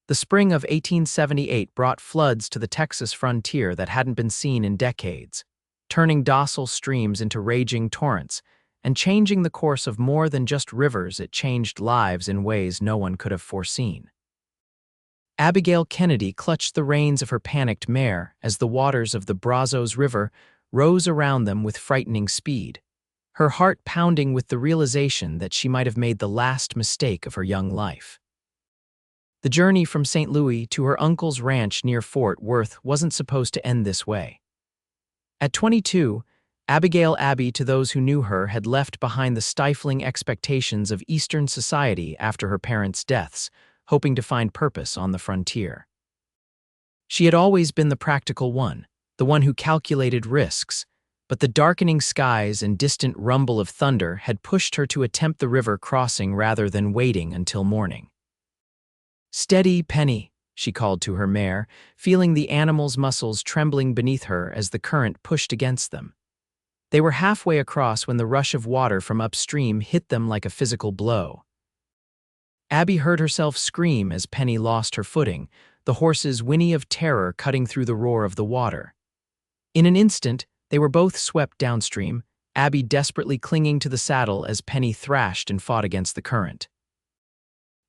The spring of 1878 brought floods to the Texas frontier that hadn't been seen in decades, turning docile streams into raging torrents, and changing the course of more than just rivers. It changed lives in ways no one could have foreseen. Abigail Kennedy clutched the reins of her panicked mare as the waters of the Brazos River rose around them with frightening speed, her heart pounding with the realization that she might have made the last mistake of her young life. The journey from St. Louis to her uncle's ranch near Fort Worth wasn't supposed to end this way. At 22, Abigail Abby, to those who knew her, had left behind the stifling expectations of Eastern society after her parents' deaths, hoping to find purpose on the frontier. She had always been the practical one, the one who calculated risks, but the darkening skies and distant rumble of thunder had pushed her to attempt the river crossing rather than waiting until morning. "Steady, Penny," she called to her mare, feeling the animal's muscles trembling beneath her as the current pushed against them. They were halfway across when the rush of water from upstream hit them like a physical blow. Abby heard herself scream as Penny lost her footing, the horse's whinny of terror cutting through the roar of the water. In an instant, they were both swept downstream, Abby desperately clinging to the saddle as Penny thrashed and fought against the current.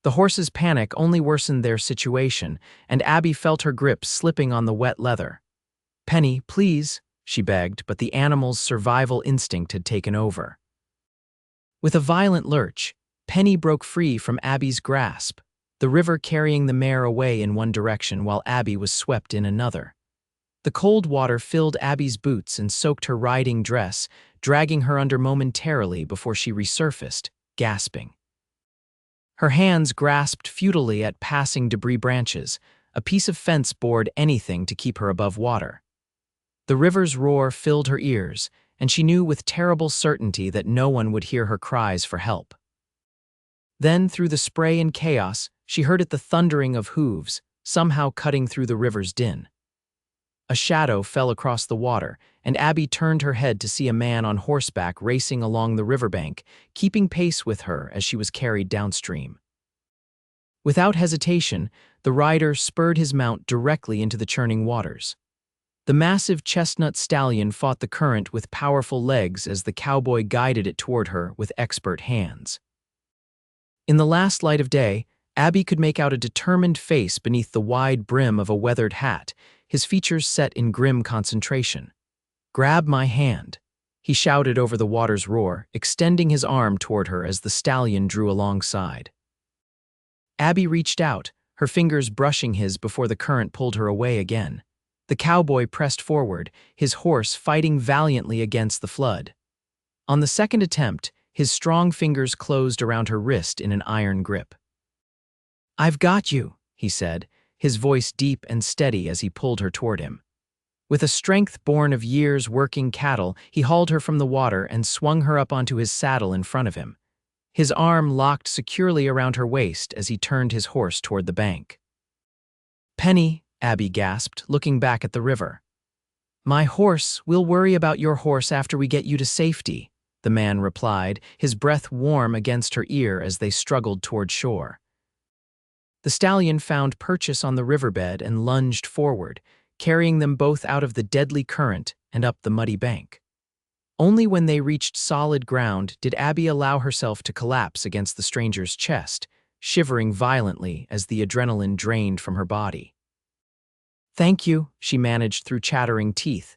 The horse's panic only worsened their situation, and Abby felt her grip slipping on the wet leather. "Penny, please," she begged, but the animal's survival instinct had taken over. With a violent lurch, Penny broke free from Abby's grasp, the river carrying the mare away in one direction while Abby was swept in another. The cold water filled Abby's boots and soaked her riding dress, dragging her under momentarily before she resurfaced, gasping. Her hands grasped futilely at passing debris branches. A piece of fence bored anything to keep her above water. The river's roar filled her ears, and she knew with terrible certainty that no one would hear her cries for help. Then, through the spray and chaos, she heard the thundering of hooves, somehow cutting through the river's din. A shadow fell across the water, and Abby turned her head to see a man on horseback racing along the riverbank, keeping pace with her as she was carried downstream. Without hesitation, the rider spurred his mount directly into the churning waters. The massive chestnut stallion fought the current with powerful legs as the cowboy guided it toward her with expert hands. In the last light of day, Abby could make out a determined face beneath the wide brim of a weathered hat, his features set in grim concentration. "Grab my hand," he shouted over the water's roar, extending his arm toward her as the stallion drew alongside. Abby reached out, her fingers brushing his before the current pulled her away again. The cowboy pressed forward, his horse fighting valiantly against the flood. On the second attempt, his strong fingers closed around her wrist in an iron grip. "I've got you," he said, his voice deep and steady as he pulled her toward him. With a strength born of years working cattle, he hauled her from the water and swung her up onto his saddle in front of him. His arm locked securely around her waist as he turned his horse toward the bank. "Penny," Abby gasped, looking back at the river. "My horse, we'll worry about your horse after we get you to safety," the man replied, his breath warm against her ear as they struggled toward shore. The stallion found purchase on the riverbed and lunged forward, carrying them both out of the deadly current and up the muddy bank. Only when they reached solid ground did Abby allow herself to collapse against the stranger's chest, shivering violently as the adrenaline drained from her body. "Thank you," she managed through chattering teeth.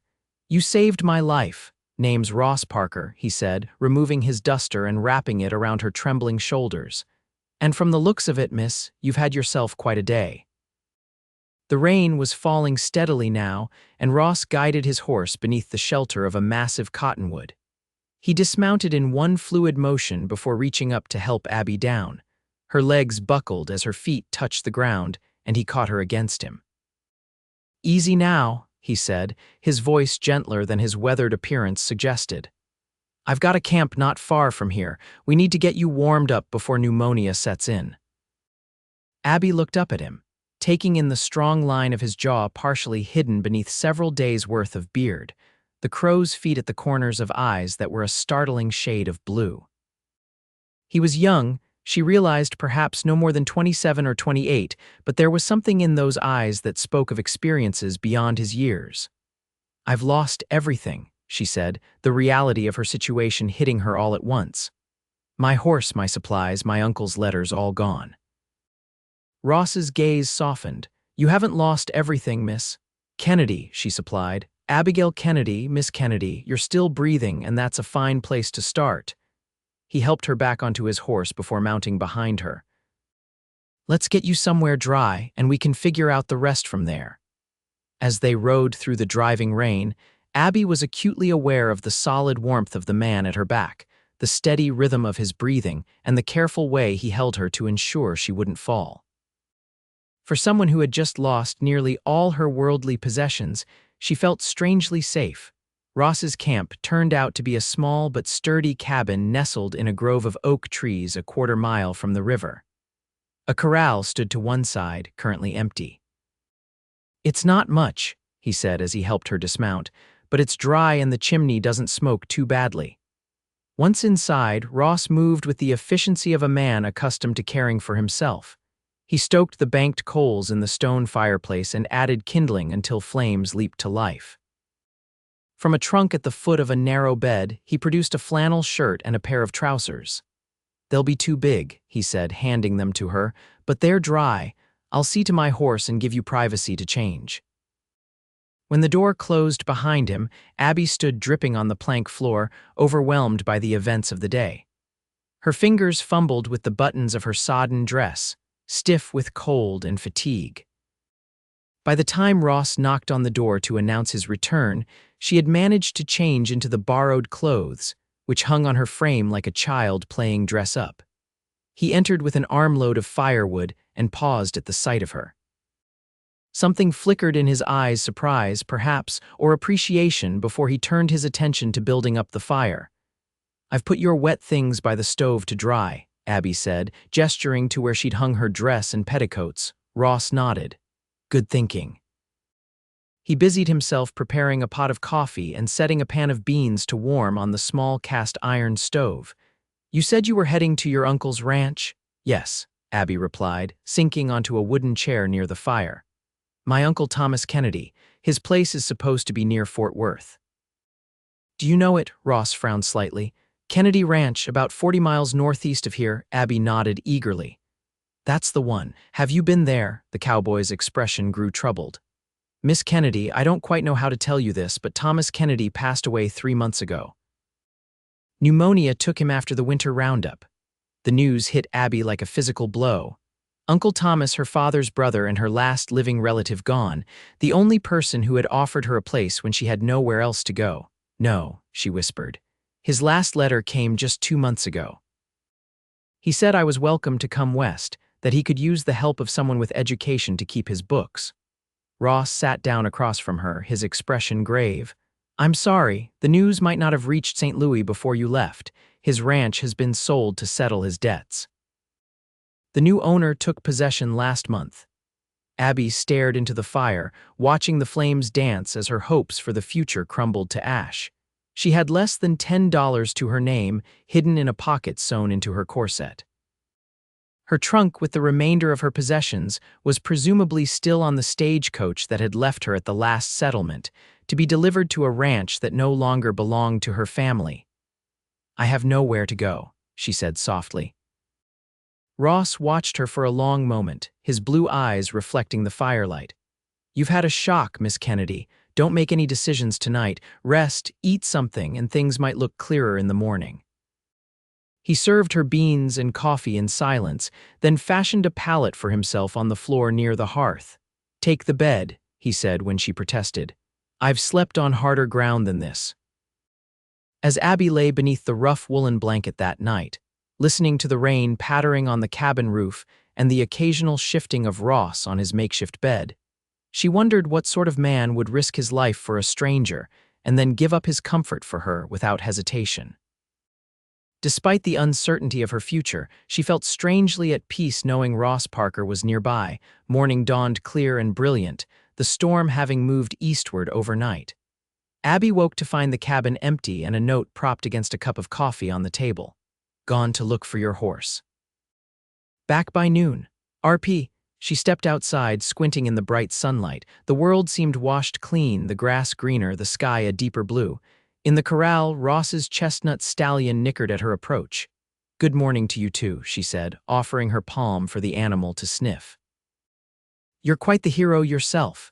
"You saved my life. Name's Ross Parker," he said, removing his duster and wrapping it around her trembling shoulders. "And from the looks of it, miss, you've had yourself quite a day." The rain was falling steadily now, and Ross guided his horse beneath the shelter of a massive cottonwood. He dismounted in one fluid motion before reaching up to help Abby down. Her legs buckled as her feet touched the ground, and he caught her against him. "Easy now," he said, his voice gentler than his weathered appearance suggested. "I've got a camp not far from here. We need to get you warmed up before pneumonia sets in." Abby looked up at him, taking in the strong line of his jaw partially hidden beneath several days' worth of beard, the crow's feet at the corners of eyes that were a startling shade of blue. He was young, She realized perhaps no more than 27 or 28, but there was something in those eyes that spoke of experiences beyond his years. "I've lost everything," she said, the reality of her situation hitting her all at once. "My horse, my supplies, my uncle's letters, all gone." Ross's gaze softened. "You haven't lost everything, Miss Kennedy," she supplied. "Abigail Kennedy, Miss Kennedy, you're still breathing, and that's a fine place to start." He helped her back onto his horse before mounting behind her. "Let's get you somewhere dry, and we can figure out the rest from there." As they rode through the driving rain, Abby was acutely aware of the solid warmth of the man at her back, the steady rhythm of his breathing, and the careful way he held her to ensure she wouldn't fall. For someone who had just lost nearly all her worldly possessions, she felt strangely safe. Ross's camp turned out to be a small but sturdy cabin nestled in a grove of oak trees a quarter-mile from the river. A corral stood to one side, currently empty. "It's not much," he said as he helped her dismount, "but it's dry and the chimney doesn't smoke too badly." Once inside, Ross moved with the efficiency of a man accustomed to caring for himself. He stoked the banked coals in the stone fireplace and added kindling until flames leaped to life. From a trunk at the foot of a narrow bed, he produced a flannel shirt and a pair of trousers. "They'll be too big," he said, handing them to her, "but they're dry. I'll see to my horse and give you privacy to change." When the door closed behind him, Abby stood dripping on the plank floor, overwhelmed by the events of the day. Her fingers fumbled with the buttons of her sodden dress, stiff with cold and fatigue. By the time Ross knocked on the door to announce his return, she had managed to change into the borrowed clothes, which hung on her frame like a child playing dress-up. He entered with an armload of firewood and paused at the sight of her. Something flickered in his eyes, surprise, perhaps, or appreciation before he turned his attention to building up the fire. "I've put your wet things by the stove to dry," Abby said, gesturing to where she'd hung her dress and petticoats. Ross nodded. "Good thinking." He busied himself preparing a pot of coffee and setting a pan of beans to warm on the small cast-iron stove. "You said you were heading to your uncle's ranch?" "Yes," Abby replied, sinking onto a wooden chair near the fire. "My uncle Thomas Kennedy. His place is supposed to be near Fort Worth." "Do you know it?" Ross frowned slightly. "Kennedy Ranch, about 40 miles northeast of here." Abby nodded eagerly. "That's the one. Have you been there?" The cowboy's expression grew troubled. "Miss Kennedy, I don't quite know how to tell you this, but Thomas Kennedy passed away 3 months ago. Pneumonia took him after the winter roundup." The news hit Abby like a physical blow. Uncle Thomas, her father's brother and her last living relative, gone, the only person who had offered her a place when she had nowhere else to go. "No," she whispered. "His last letter came just 2 months ago. He said I was welcome to come west, that he could use the help of someone with education to keep his books." Ross sat down across from her, his expression grave. "I'm sorry, the news might not have reached St. Louis before you left. His ranch has been sold to settle his debts. The new owner took possession last month." Abby stared into the fire, watching the flames dance as her hopes for the future crumbled to ash. She had less than $10 to her name, hidden in a pocket sewn into her corset. Her trunk with the remainder of her possessions was presumably still on the stagecoach that had left her at the last settlement, to be delivered to a ranch that no longer belonged to her family. "I have nowhere to go," she said softly. Ross watched her for a long moment, his blue eyes reflecting the firelight. "You've had a shock, Miss Kennedy. Don't make any decisions tonight. Rest, eat something, and things might look clearer in the morning." He served her beans and coffee in silence, then fashioned a pallet for himself on the floor near the hearth. "Take the bed," he said when she protested. "I've slept on harder ground than this." As Abby lay beneath the rough woolen blanket that night, listening to the rain pattering on the cabin roof and the occasional shifting of Ross on his makeshift bed, she wondered what sort of man would risk his life for a stranger and then give up his comfort for her without hesitation. Despite the uncertainty of her future, she felt strangely at peace knowing Ross Parker was nearby. Morning dawned clear and brilliant, the storm having moved eastward overnight. Abby woke to find the cabin empty and a note propped against a cup of coffee on the table. "Gone to look for your horse." Back by noon. RP. She stepped outside, squinting in the bright sunlight. The world seemed washed clean, the grass greener, the sky a deeper blue. In the corral, Ross's chestnut stallion nickered at her approach. "Good morning to you too," she said, offering her palm for the animal to sniff. "You're quite the hero yourself."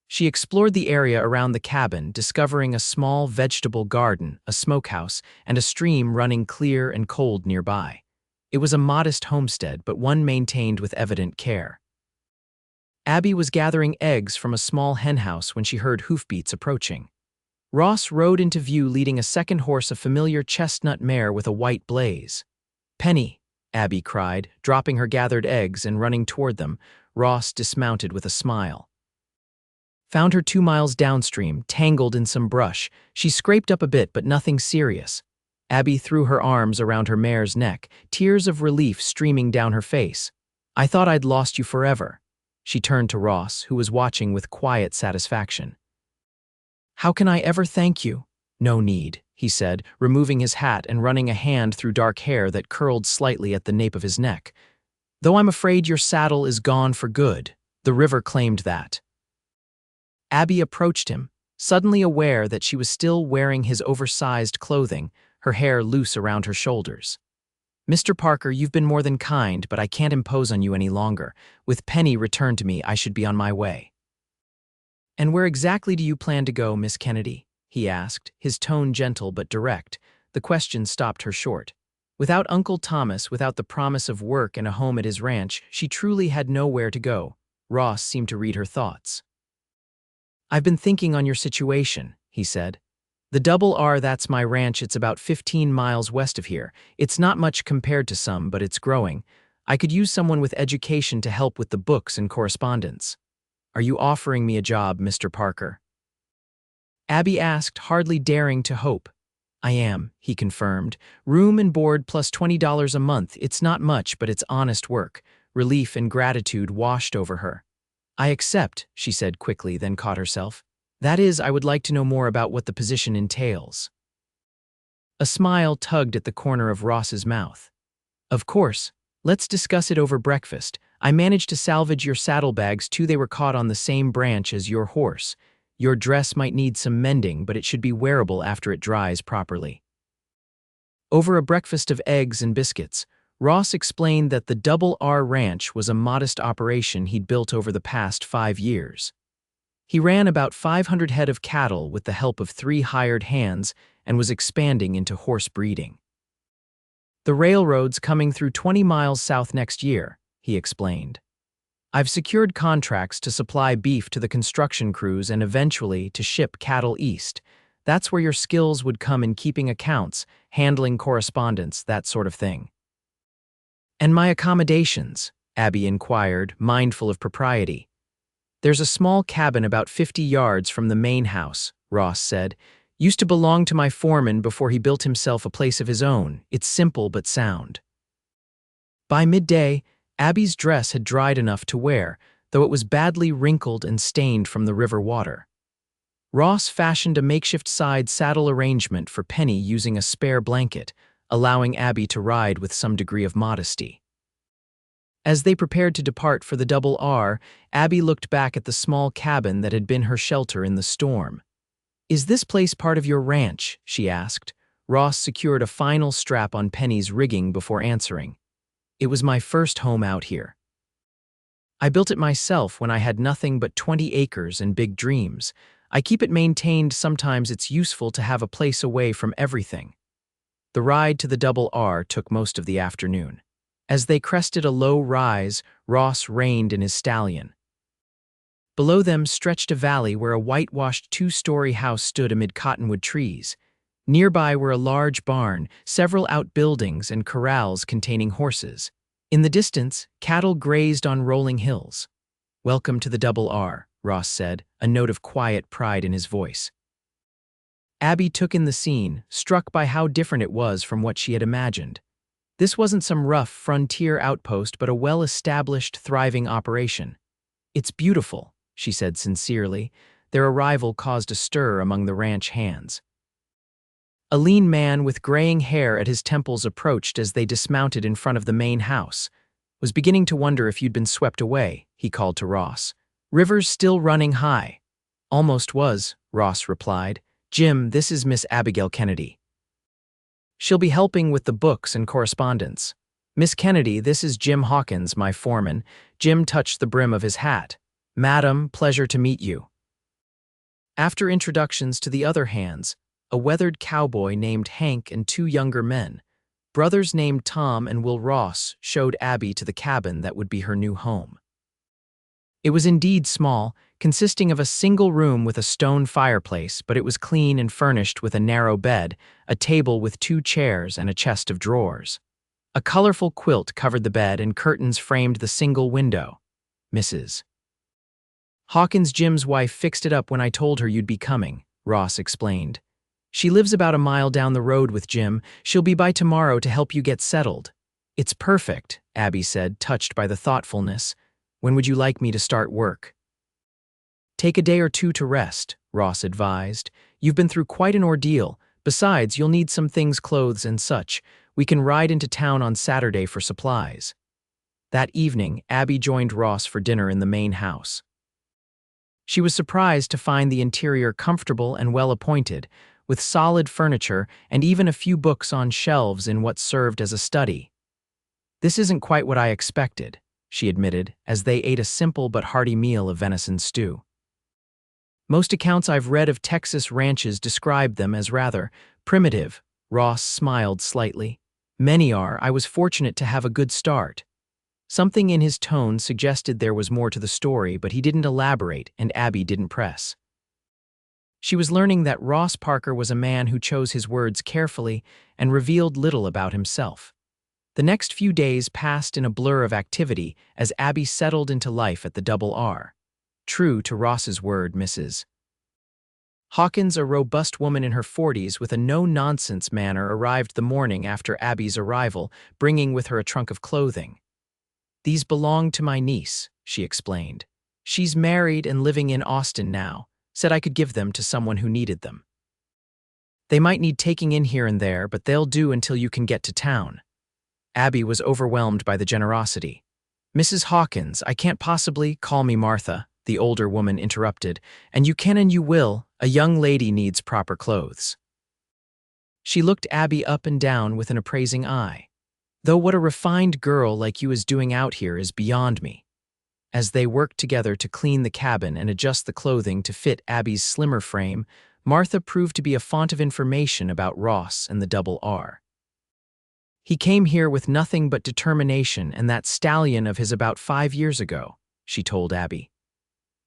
She explored the area around the cabin, discovering a small vegetable garden, a smokehouse, and a stream running clear and cold nearby. It was a modest homestead, but one maintained with evident care. Abby was gathering eggs from a small henhouse when she heard hoofbeats approaching. Ross rode into view leading a second horse, a familiar chestnut mare with a white blaze. "Penny," Abby cried, dropping her gathered eggs and running toward them. Ross dismounted with a smile. Found her 2 miles downstream, tangled in some brush. She scraped up a bit, but nothing serious. Abby threw her arms around her mare's neck, tears of relief streaming down her face. "I thought I'd lost you forever." She turned to Ross, who was watching with quiet satisfaction. "How can I ever thank you?" "No need," he said, removing his hat and running a hand through dark hair that curled slightly at the nape of his neck. "Though I'm afraid your saddle is gone for good. The river claimed that." Abby approached him, suddenly aware that she was still wearing his oversized clothing, her hair loose around her shoulders. "Mr. Parker, you've been more than kind, but I can't impose on you any longer. With Penny returned to me, I should be on my way." "And where exactly do you plan to go, Miss Kennedy?" he asked, his tone gentle but direct. The question stopped her short. Without Uncle Thomas, without the promise of work and a home at his ranch, she truly had nowhere to go. Ross seemed to read her thoughts. "I've been thinking on your situation," he said. "The Double R, that's my ranch. It's about 15 miles west of here. It's not much compared to some, but it's growing. I could use someone with education to help with the books and correspondence. Are you offering me a job, Mr. Parker?" Abby asked, hardly daring to hope. "I am," he confirmed. "Room and board plus $20 a month. It's not much, but it's honest work." Relief and gratitude washed over her. "I accept," she said quickly, then caught herself. "That is, I would like to know more about what the position entails." A smile tugged at the corner of Ross's mouth. "Of course. Let's discuss it over breakfast. I managed to salvage your saddlebags too. They were caught on the same branch as your horse. Your dress might need some mending, but it should be wearable after it dries properly." Over a breakfast of eggs and biscuits, Ross explained that the Double R Ranch was a modest operation he'd built over the past 5 years. He ran about 500 head of cattle with the help of 3 hired hands and was expanding into horse breeding. "The railroad's coming through 20 miles south next year," he explained. "I've secured contracts to supply beef to the construction crews and eventually to ship cattle east. That's where your skills would come in keeping accounts, handling correspondence, that sort of thing." "And my accommodations?" Abby inquired, mindful of propriety. "There's a small cabin about 50 yards from the main house," Ross said. "Used to belong to my foreman before he built himself a place of his own. It's simple but sound." By midday, Abby's dress had dried enough to wear, though it was badly wrinkled and stained from the river water. Ross fashioned a makeshift side saddle arrangement for Penny using a spare blanket, allowing Abby to ride with some degree of modesty. As they prepared to depart for the Double R, Abby looked back at the small cabin that had been her shelter in the storm. "Is this place part of your ranch?" she asked. Ross secured a final strap on Penny's rigging before answering. "It was my first home out here. I built it myself when I had nothing but 20 acres and big dreams. I keep it maintained. Sometimes it's useful to have a place away from everything." The ride to the Double R took most of the afternoon. As they crested a low rise, Ross reined in his stallion. Below them stretched a valley where a whitewashed 2-story house stood amid cottonwood trees. Nearby were a large barn, several outbuildings, and corrals containing horses. In the distance, cattle grazed on rolling hills. "Welcome to the Double R," Ross said, a note of quiet pride in his voice. Abby took in the scene, struck by how different it was from what she had imagined. This wasn't some rough frontier outpost, but a well-established, thriving operation. "It's beautiful," she said sincerely. Their arrival caused a stir among the ranch hands. A lean man with graying hair at his temples approached as they dismounted in front of the main house. Was beginning to wonder if you'd been swept away, he called to Ross. River's still running high. Almost was, Ross replied. Jim, this is Miss Abigail Kennedy. She'll be helping with the books and correspondence. Miss Kennedy, this is Jim Hawkins, my foreman. Jim touched the brim of his hat. Madam, pleasure to meet you. After introductions to the other hands, a weathered cowboy named Hank and two younger men, brothers named Tom and Will Ross, showed Abby to the cabin that would be her new home. It was indeed small, consisting of a single room with a stone fireplace, but it was clean and furnished with a narrow bed, a table with 2 chairs, and a chest of drawers. A colorful quilt covered the bed and curtains framed the single window. Mrs. Hawkins, Jim's wife, fixed it up when I told her you'd be coming, Ross explained. She lives about a mile down the road with Jim. She'll be by tomorrow to help you get settled. It's perfect, Abby said, touched by the thoughtfulness. When would you like me to start work? Take a day or 2 to rest, Ross advised. You've been through quite an ordeal. Besides, you'll need some things, clothes and such. We can ride into town on Saturday for supplies. That evening, Abby joined Ross for dinner in the main house. She was surprised to find the interior comfortable and well-appointed, with solid furniture and even a few books on shelves in what served as a study. This isn't quite what I expected, she admitted, as they ate a simple but hearty meal of venison stew. Most accounts I've read of Texas ranches describe them as rather primitive. Ross smiled slightly. Many are. I was fortunate to have a good start. Something in his tone suggested there was more to the story, but he didn't elaborate, and Abby didn't press. She was learning that Ross Parker was a man who chose his words carefully and revealed little about himself. The next few days passed in a blur of activity as Abby settled into life at the Double R. True to Ross's word, Mrs. Hawkins, a robust woman in her 40s with a no-nonsense manner, arrived the morning after Abby's arrival, bringing with her a trunk of clothing. These belong to my niece, she explained. She's married and living in Austin now. Said I could give them to someone who needed them. They might need taking in here and there, but they'll do until you can get to town. Abby was overwhelmed by the generosity. Mrs. Hawkins, I can't possibly— Call me Martha, the older woman interrupted. And you can and you will. A young lady needs proper clothes. She looked Abby up and down with an appraising eye. Though what a refined girl like you is doing out here is beyond me. As they worked together to clean the cabin and adjust the clothing to fit Abby's slimmer frame, Martha proved to be a font of information about Ross and the Double R. He came here with nothing but determination and that stallion of his about 5 years ago, she told Abby.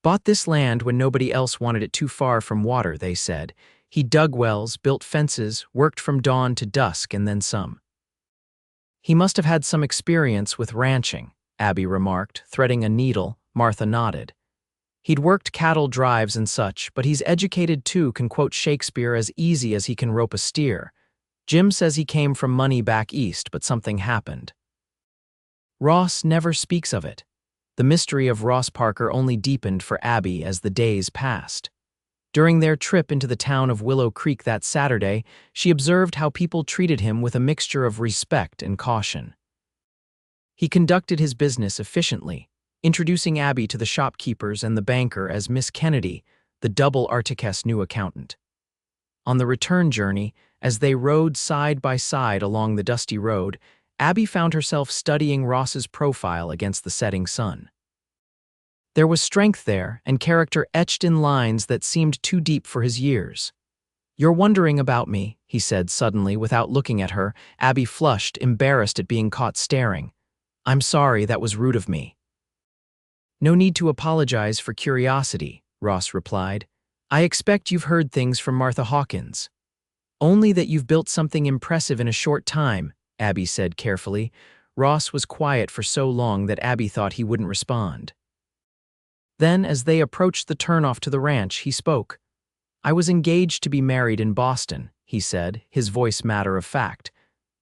Bought this land when nobody else wanted it, too far from water, they said. He dug wells, built fences, worked from dawn to dusk, and then some. He must have had some experience with ranching, Abby remarked, threading a needle. Martha nodded. He'd worked cattle drives and such, but he's educated too, can quote Shakespeare as easy as he can rope a steer. Jim says he came from money back east, but something happened. Ross never speaks of it. The mystery of Ross Parker only deepened for Abby as the days passed. During their trip into the town of Willow Creek that Saturday, she observed how people treated him with a mixture of respect and caution. He conducted his business efficiently, introducing Abby to the shopkeepers and the banker as Miss Kennedy, the Double Artique's new accountant. On the return journey, as they rode side by side along the dusty road, Abby found herself studying Ross's profile against the setting sun. There was strength there and character etched in lines that seemed too deep for his years. You're wondering about me, he said suddenly without looking at her. Abby flushed, embarrassed at being caught staring. I'm sorry, that was rude of me. No need to apologize for curiosity, Ross replied. I expect you've heard things from Martha Hawkins. Only that you've built something impressive in a short time, Abby said carefully. Ross was quiet for so long that Abby thought he wouldn't respond. Then, as they approached the turnoff to the ranch, he spoke. I was engaged to be married in Boston, he said, his voice matter of fact.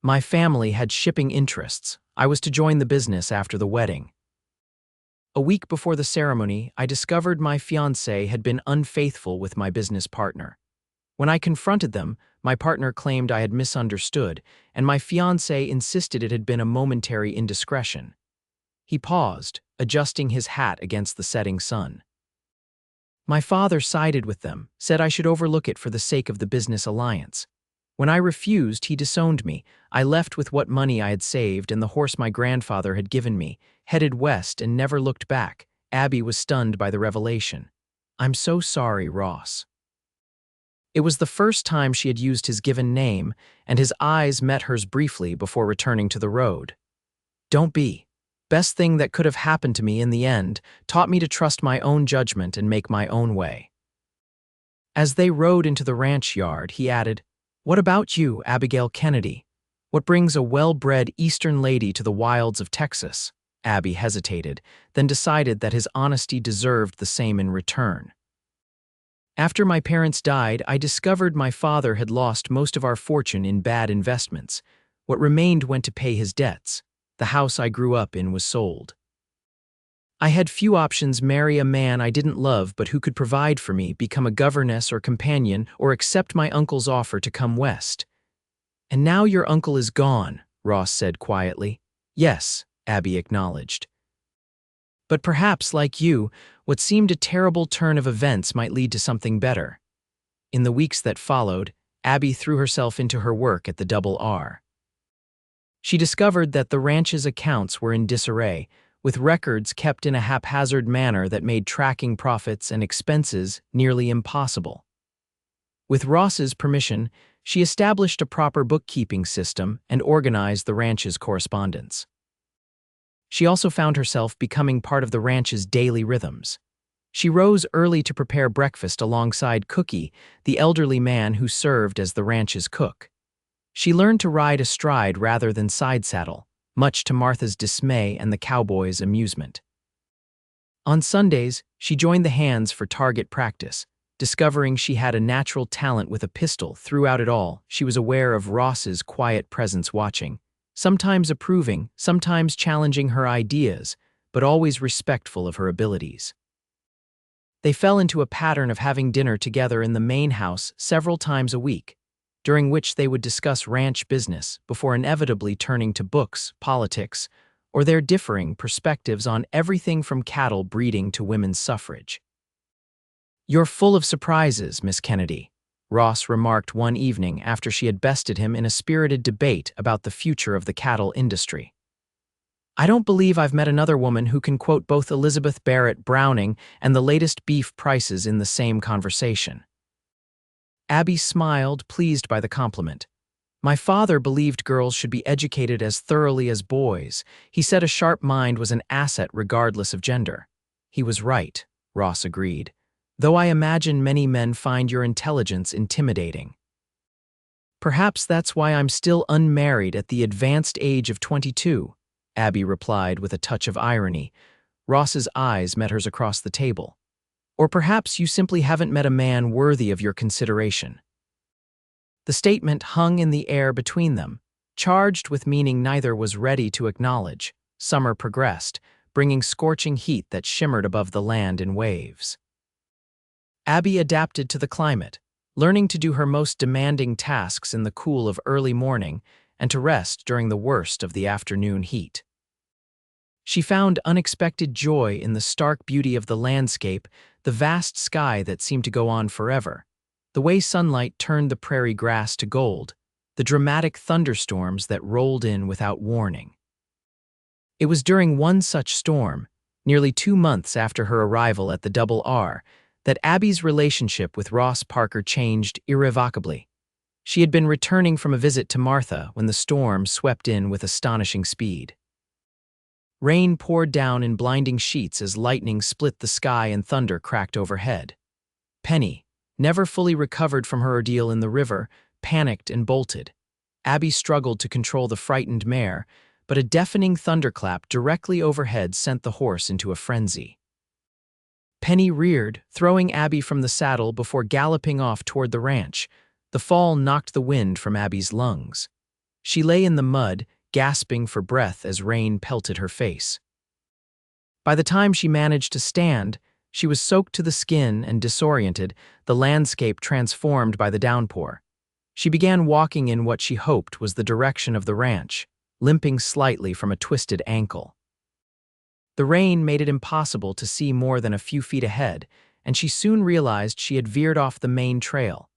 My family had shipping interests. I was to join the business after the wedding. A week before the ceremony, I discovered my fiancé had been unfaithful with my business partner. When I confronted them, my partner claimed I had misunderstood, and my fiancé insisted it had been a momentary indiscretion. He paused, adjusting his hat against the setting sun. My father sided with them, said I should overlook it for the sake of the business alliance. When I refused, he disowned me. I left with what money I had saved and the horse my grandfather had given me, headed west and never looked back. Abby was stunned by the revelation. I'm so sorry, Ross. It was the first time she had used his given name, and his eyes met hers briefly before returning to the road. Don't be. Best thing that could have happened to me in the end, taught me to trust my own judgment and make my own way. As they rode into the ranch yard, he added, What about you, Abigail Kennedy? What brings a well-bred Eastern lady to the wilds of Texas? Abby hesitated, then decided that his honesty deserved the same in return. After my parents died, I discovered my father had lost most of our fortune in bad investments. What remained went to pay his debts. The house I grew up in was sold. I had few options: marry a man I didn't love but who could provide for me, become a governess or companion, or accept my uncle's offer to come west. And now your uncle is gone, Ross said quietly. Yes, Abby acknowledged. But perhaps, like you, what seemed a terrible turn of events might lead to something better. In the weeks that followed, Abby threw herself into her work at the Double R. She discovered that the ranch's accounts were in disarray, with records kept in a haphazard manner that made tracking profits and expenses nearly impossible. With Ross's permission, she established a proper bookkeeping system and organized the ranch's correspondence. She also found herself becoming part of the ranch's daily rhythms. She rose early to prepare breakfast alongside Cookie, the elderly man who served as the ranch's cook. She learned to ride astride rather than side saddle, much to Martha's dismay and the cowboy's amusement. On Sundays, she joined the hands for target practice. Discovering she had a natural talent with a pistol throughout it all, she was aware of Ross's quiet presence watching, sometimes approving, sometimes challenging her ideas, but always respectful of her abilities. They fell into a pattern of having dinner together in the main house several times a week, during which they would discuss ranch business before inevitably turning to books, politics, or their differing perspectives on everything from cattle breeding to women's suffrage. You're full of surprises, Miss Kennedy, Ross remarked one evening after she had bested him in a spirited debate about the future of the cattle industry. I don't believe I've met another woman who can quote both Elizabeth Barrett Browning and the latest beef prices in the same conversation. Abby smiled, pleased by the compliment. My father believed girls should be educated as thoroughly as boys. He said a sharp mind was an asset regardless of gender. He was right, Ross agreed, though I imagine many men find your intelligence intimidating. Perhaps that's why I'm still unmarried at the advanced age of 22, Abby replied with a touch of irony. Ross's eyes met hers across the table. Or perhaps you simply haven't met a man worthy of your consideration. The statement hung in the air between them, charged with meaning neither was ready to acknowledge. Summer progressed, bringing scorching heat that shimmered above the land in waves. Abby adapted to the climate, learning to do her most demanding tasks in the cool of early morning and to rest during the worst of the afternoon heat. She found unexpected joy in the stark beauty of the landscape, the vast sky that seemed to go on forever, the way sunlight turned the prairie grass to gold, the dramatic thunderstorms that rolled in without warning. It was during one such storm, nearly 2 months after her arrival at the Double R, that Abby's relationship with Ross Parker changed irrevocably. She had been returning from a visit to Martha when the storm swept in with astonishing speed. Rain poured down in blinding sheets as lightning split the sky and thunder cracked overhead. Penny, never fully recovered from her ordeal in the river, panicked and bolted. Abby struggled to control the frightened mare, but a deafening thunderclap directly overhead sent the horse into a frenzy. Penny reared, throwing Abby from the saddle before galloping off toward the ranch. The fall knocked the wind from Abby's lungs. She lay in the mud, gasping for breath as rain pelted her face. By the time she managed to stand, she was soaked to the skin and disoriented, the landscape transformed by the downpour. She began walking in what she hoped was the direction of the ranch, limping slightly from a twisted ankle. The rain made it impossible to see more than a few feet ahead, and she soon realized she had veered off the main trail.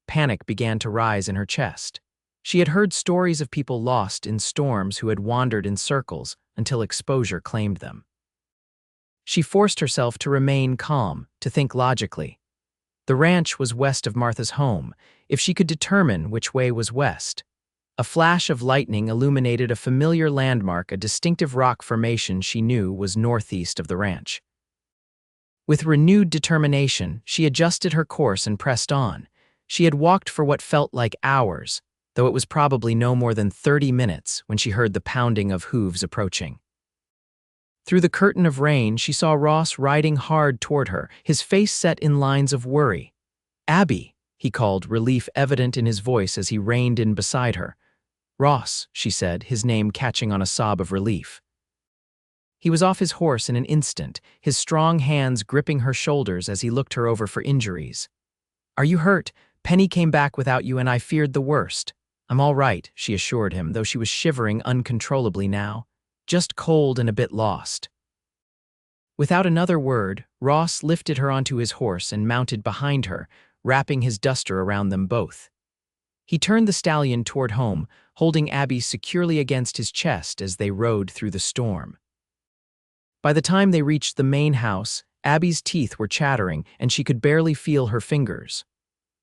Panic began to rise in her chest. She had heard stories of people lost in storms who had wandered in circles until exposure claimed them. She forced herself to remain calm, to think logically. The ranch was west of Martha's home, if she could determine which way was west. A flash of lightning illuminated a familiar landmark, a distinctive rock formation she knew was northeast of the ranch. With renewed determination, she adjusted her course and pressed on. She had walked for what felt like hours, though it was probably no more than 30 minutes when she heard the pounding of hooves approaching. Through the curtain of rain, she saw Ross riding hard toward her, his face set in lines of worry. "Abby," he called, relief evident in his voice as he reined in beside her. "Ross," she said, his name catching on a sob of relief. He was off his horse in an instant, his strong hands gripping her shoulders as he looked her over for injuries. "Are you hurt? Penny came back without you and I feared the worst." "I'm all right," she assured him, though she was shivering uncontrollably now. "Just cold and a bit lost." Without another word, Ross lifted her onto his horse and mounted behind her, wrapping his duster around them both. He turned the stallion toward home, holding Abby securely against his chest as they rode through the storm. By the time they reached the main house, Abby's teeth were chattering and she could barely feel her fingers.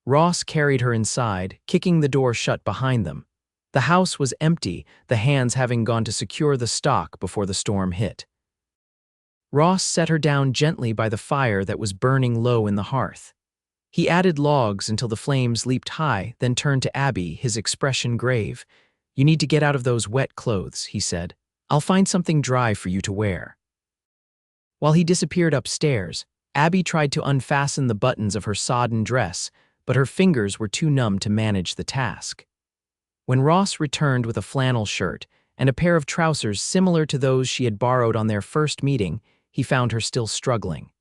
Ross carried her inside, kicking the door shut behind them. The house was empty, the hands having gone to secure the stock before the storm hit. Ross set her down gently by the fire that was burning low in the hearth. He added logs until the flames leaped high, then turned to Abby, his expression grave. "You need to get out of those wet clothes," he said. "I'll find something dry for you to wear." While he disappeared upstairs, Abby tried to unfasten the buttons of her sodden dress, but her fingers were too numb to manage the task. When Ross returned with a flannel shirt and a pair of trousers similar to those she had borrowed on their first meeting, he found her still struggling.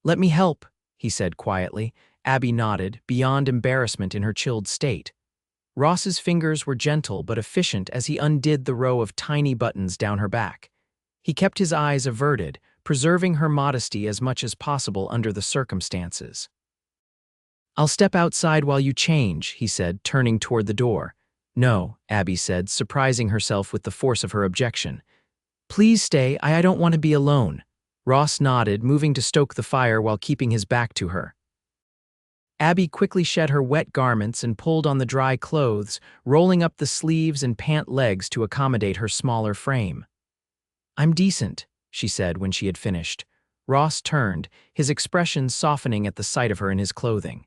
"Let me help," he said quietly. Abby nodded, beyond embarrassment in her chilled state. Ross's fingers were gentle but efficient as he undid the row of tiny buttons down her back. He kept his eyes averted, preserving her modesty as much as possible under the circumstances. "I'll step outside while you change," he said, turning toward the door. "No," Abby said, surprising herself with the force of her objection. "Please stay, I don't want to be alone." Ross nodded, moving to stoke the fire while keeping his back to her. Abby quickly shed her wet garments and pulled on the dry clothes, rolling up the sleeves and pant legs to accommodate her smaller frame. "I'm decent," she said when she had finished. Ross turned, his expression softening at the sight of her in his clothing.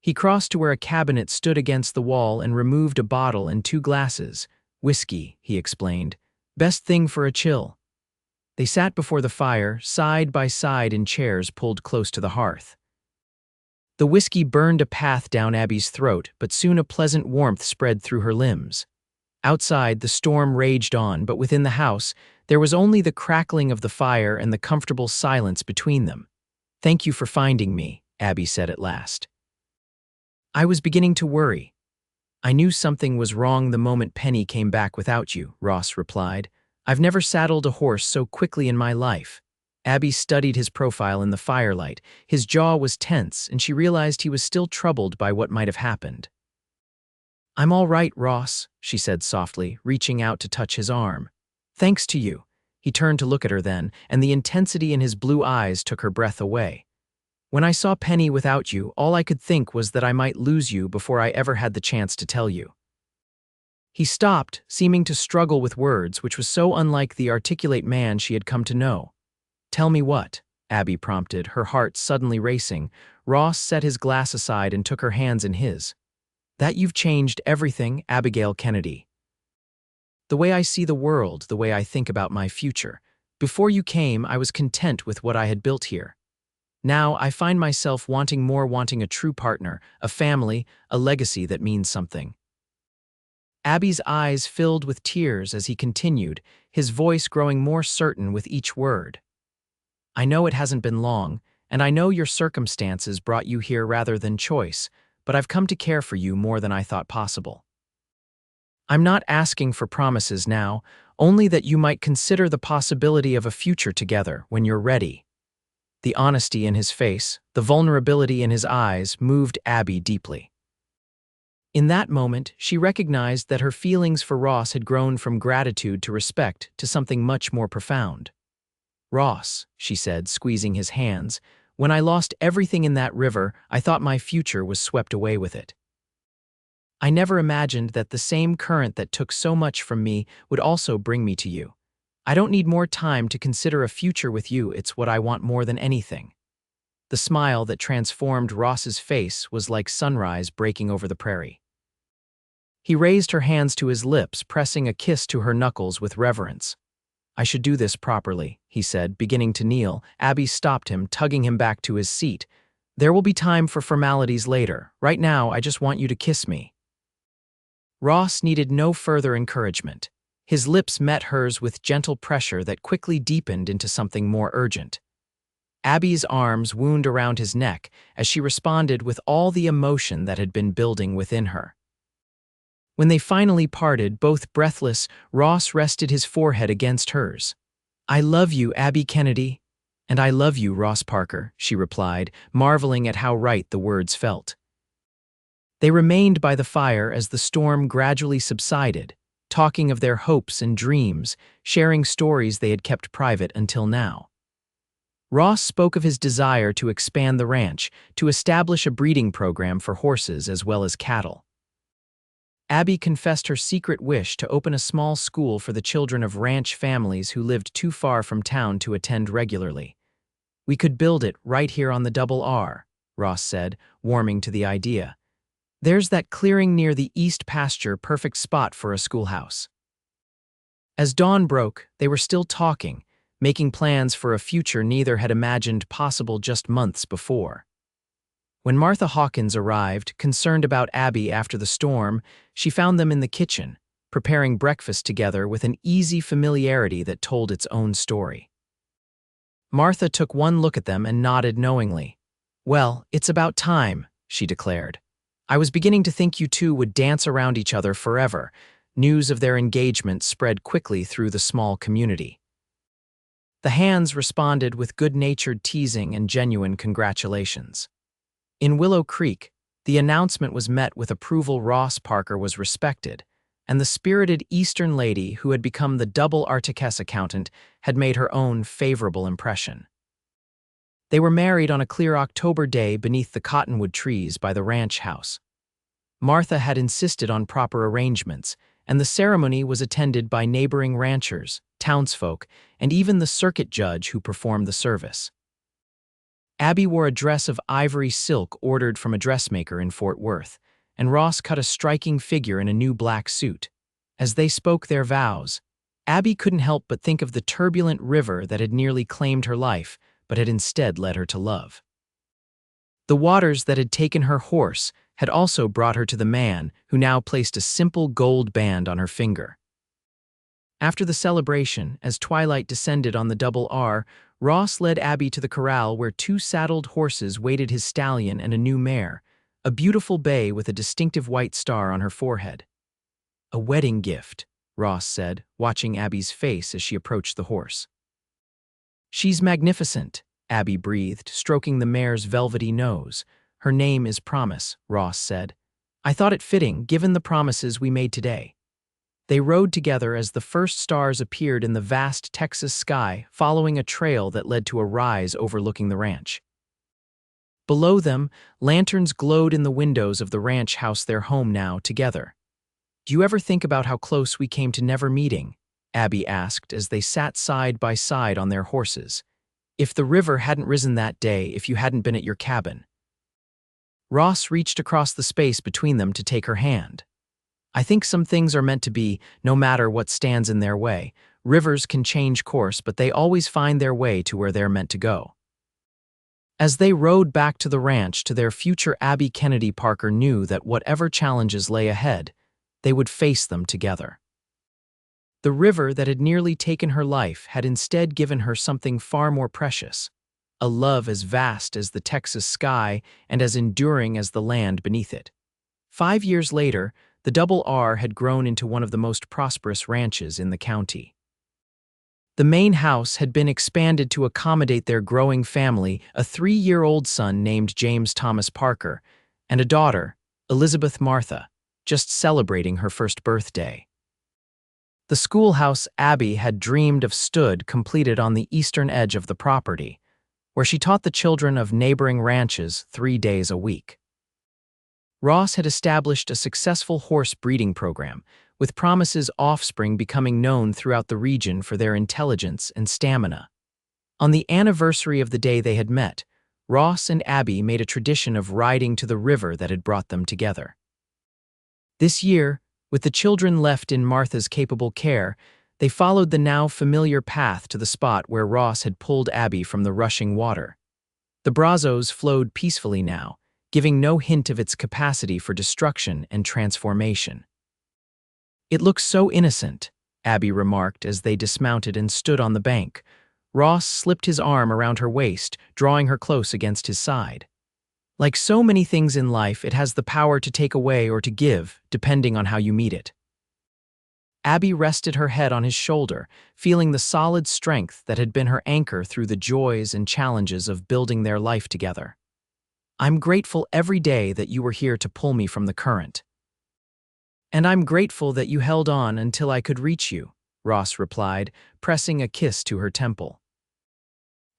He crossed to where a cabinet stood against the wall and removed a bottle and 2 glasses. "Whiskey," he explained. "Best thing for a chill." They sat before the fire, side by side in chairs pulled close to the hearth. The whiskey burned a path down Abby's throat, but soon a pleasant warmth spread through her limbs. Outside, the storm raged on, but within the house, there was only the crackling of the fire and the comfortable silence between them. "Thank you for finding me," Abby said at last. "I was beginning to worry." "I knew something was wrong the moment Penny came back without you," Ross replied. "I've never saddled a horse so quickly in my life." Abby studied his profile in the firelight. His jaw was tense, and she realized he was still troubled by what might have happened. "I'm all right, Ross," she said softly, reaching out to touch his arm. "Thanks to you." He turned to look at her then, and the intensity in his blue eyes took her breath away. "When I saw Penny without you, all I could think was that I might lose you before I ever had the chance to tell you." He stopped, seeming to struggle with words, which was so unlike the articulate man she had come to know. "Tell me what?" Abby prompted, her heart suddenly racing. Ross set his glass aside and took her hands in his. "That you've changed everything, Abigail Kennedy. The way I see the world, the way I think about my future. Before you came, I was content with what I had built here. Now, I find myself wanting a true partner, a family, a legacy that means something." Abby's eyes filled with tears as he continued, his voice growing more certain with each word. "I know it hasn't been long, and I know your circumstances brought you here rather than choice, but I've come to care for you more than I thought possible." I'm not asking for promises now, only that you might consider the possibility of a future together when you're ready." The honesty in his face, the vulnerability in his eyes moved Abby deeply. In that moment, she recognized that her feelings for Ross had grown from gratitude to respect to something much more profound. "Ross," she said, squeezing his hands, "when I lost everything in that river, I thought my future was swept away with it. I never imagined that the same current that took so much from me would also bring me to you. I don't need more time to consider a future with you, it's what I want more than anything." The smile that transformed Ross's face was like sunrise breaking over the prairie. He raised her hands to his lips, pressing a kiss to her knuckles with reverence. "I should do this properly," he said, beginning to kneel. Abby stopped him, tugging him back to his seat. "There will be time for formalities later. Right now, I just want you to kiss me." Ross needed no further encouragement. His lips met hers with gentle pressure that quickly deepened into something more urgent. Abby's arms wound around his neck as she responded with all the emotion that had been building within her. When they finally parted, both breathless, Ross rested his forehead against hers. "I love you, Abby Kennedy." "And I love you, Ross Parker," she replied, marveling at how right the words felt. They remained by the fire as the storm gradually subsided, talking of their hopes and dreams, sharing stories they had kept private until now. Ross spoke of his desire to expand the ranch, to establish a breeding program for horses as well as cattle. Abby confessed her secret wish to open a small school for the children of ranch families who lived too far from town to attend regularly. "We could build it right here on the Double R," Ross said, warming to the idea. "There's that clearing near the east pasture, perfect spot for a schoolhouse." As dawn broke, they were still talking, making plans for a future neither had imagined possible just months before. When Martha Hawkins arrived, concerned about Abby after the storm, she found them in the kitchen, preparing breakfast together with an easy familiarity that told its own story. Martha took one look at them and nodded knowingly. "Well, it's about time," she declared. "I was beginning to think you two would dance around each other forever." News of their engagement spread quickly through the small community. The Hands responded with good-natured teasing and genuine congratulations. In Willow Creek, the announcement was met with approval. Ross Parker was respected, and the spirited Eastern lady who had become the double Artiques accountant had made her own favorable impression. They were married on a clear October day beneath the cottonwood trees by the ranch house. Martha had insisted on proper arrangements, and the ceremony was attended by neighboring ranchers, townsfolk, and even the circuit judge who performed the service. Abby wore a dress of ivory silk ordered from a dressmaker in Fort Worth, and Ross cut a striking figure in a new black suit. As they spoke their vows, Abby couldn't help but think of the turbulent river that had nearly claimed her life, but had instead led her to love. The waters that had taken her horse had also brought her to the man who now placed a simple gold band on her finger. After the celebration, as twilight descended on the Double R, Ross led Abby to the corral where two saddled horses waited his stallion and a new mare, a beautiful bay with a distinctive white star on her forehead. "A wedding gift," Ross said, watching Abby's face as she approached the horse. "She's magnificent," Abby breathed, stroking the mare's velvety nose. "Her name is Promise," Ross said. "I thought it fitting, given the promises we made today." They rode together as the first stars appeared in the vast Texas sky, following a trail that led to a rise overlooking the ranch. Below them, lanterns glowed in the windows of the ranch house, their home now together. "Do you ever think about how close we came to never meeting?" Abby asked as they sat side by side on their horses. "If the river hadn't risen that day, if you hadn't been at your cabin." Ross reached across the space between them to take her hand. "I think some things are meant to be, no matter what stands in their way. Rivers can change course, but they always find their way to where they're meant to go." As they rode back to the ranch to their future, Abby Kennedy Parker knew that whatever challenges lay ahead, they would face them together. The river that had nearly taken her life had instead given her something far more precious, a love as vast as the Texas sky and as enduring as the land beneath it. 5 years later, The Double R had grown into one of the most prosperous ranches in the county. The main house had been expanded to accommodate their growing family, a 3-year-old son named James Thomas Parker, and a daughter, Elizabeth Martha, just celebrating her first birthday. The schoolhouse Abby had dreamed of stood completed on the eastern edge of the property, where she taught the children of neighboring ranches 3 days a week. Ross had established a successful horse breeding program, with Promise's offspring becoming known throughout the region for their intelligence and stamina. On the anniversary of the day they had met, Ross and Abby made a tradition of riding to the river that had brought them together. This year, with the children left in Martha's capable care, they followed the now familiar path to the spot where Ross had pulled Abby from the rushing water. The Brazos flowed peacefully now, giving no hint of its capacity for destruction and transformation. "It looks so innocent," Abby remarked as they dismounted and stood on the bank. Ross slipped his arm around her waist, drawing her close against his side. "Like so many things in life, it has the power to take away or to give, depending on how you meet it." Abby rested her head on his shoulder, feeling the solid strength that had been her anchor through the joys and challenges of building their life together. "I'm grateful every day that you were here to pull me from the current." "And I'm grateful that you held on until I could reach you," Ross replied, pressing a kiss to her temple.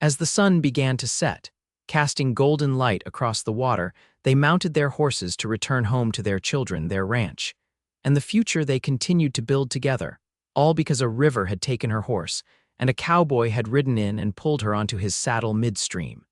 As the sun began to set, casting golden light across the water, they mounted their horses to return home to their children, their ranch, and the future they continued to build together, all because a river had taken her horse, and a cowboy had ridden in and pulled her onto his saddle midstream.